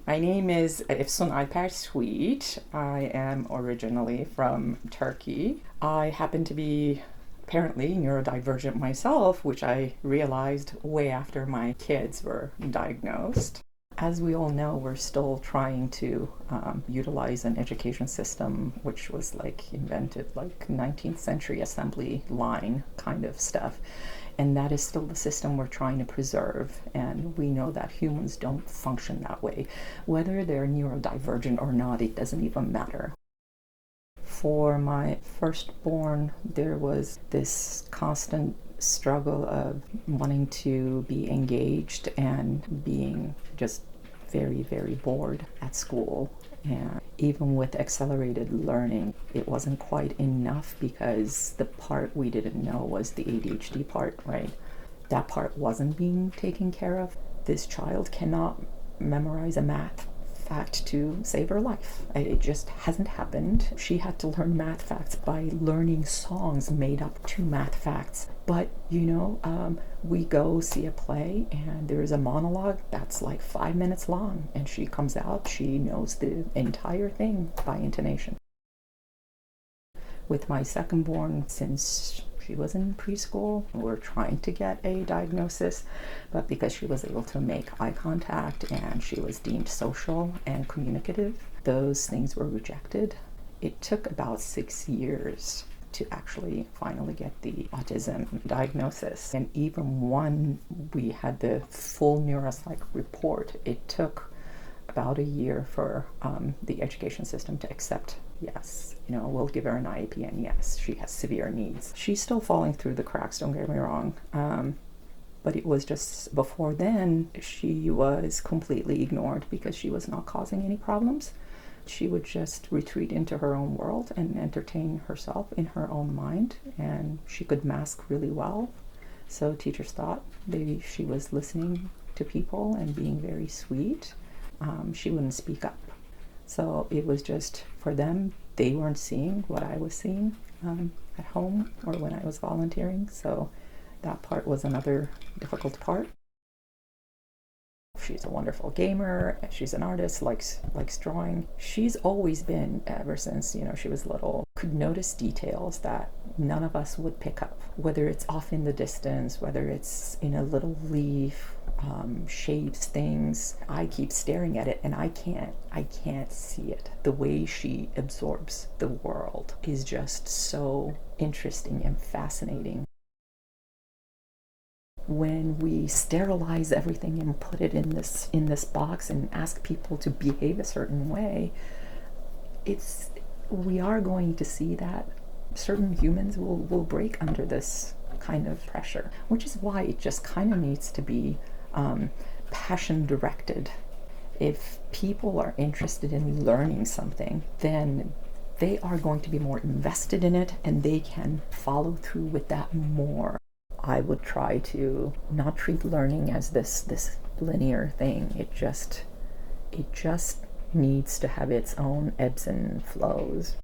My name is Efsun Alper Sweet. I am originally from Turkey. I happen to be apparently neurodivergent myself, which I realized way after my kids were diagnosed. As we all know, we're still trying to utilize an education system which was like invented like 19th century assembly line kind of stuff. And that is still the system we're trying to preserve. And we know that humans don't function that way. Whether they're neurodivergent or not, it doesn't even matter. For my firstborn, there was this constant struggle of wanting to be engaged and being just very, very bored at school. And even with accelerated learning, it wasn't quite enough because the part we didn't know was the ADHD part, right? That part wasn't being taken care of. This child cannot memorize a math fact to save her life. It just hasn't happened. She had to learn math facts by learning songs made up to math facts. But we go see a play and there's a monologue that's like 5 minutes long, and she comes out, she knows the entire thing by intonation. With my secondborn, since she was in preschool, we're trying to get a diagnosis, but because she was able to make eye contact and she was deemed social and communicative, those things were rejected. It took about 6 years to actually finally get the autism diagnosis. And even when we had the full neuropsych report, it took about a year for the education system to accept, yes, we'll give her an IEP, and yes, she has severe needs. She's still falling through the cracks, don't get me wrong. But it was just before then, she was completely ignored because she was not causing any problems. She would just retreat into her own world and entertain herself in her own mind, and she could mask really well. So teachers thought maybe she was listening to people and being very sweet. She wouldn't speak up. So it was just, for them, they weren't seeing what I was seeing at home or when I was volunteering. So that part was another difficult part. She's a wonderful gamer. She's an artist, likes drawing. She's always been, ever since she was little, could notice details that none of us would pick up. Whether it's off in the distance, whether it's in a little leaf, shapes, things. I keep staring at it and I can't see it. The way she absorbs the world is just so interesting and fascinating. When we sterilize everything and put it in this box and ask people to behave a certain way, we are going to see that certain humans will break under this kind of pressure, which is why it just kind of needs to be passion directed. If people are interested in learning something, then they are going to be more invested in it and they can follow through with that more. I would try to not treat learning as this linear thing. It just needs to have its own ebbs and flows.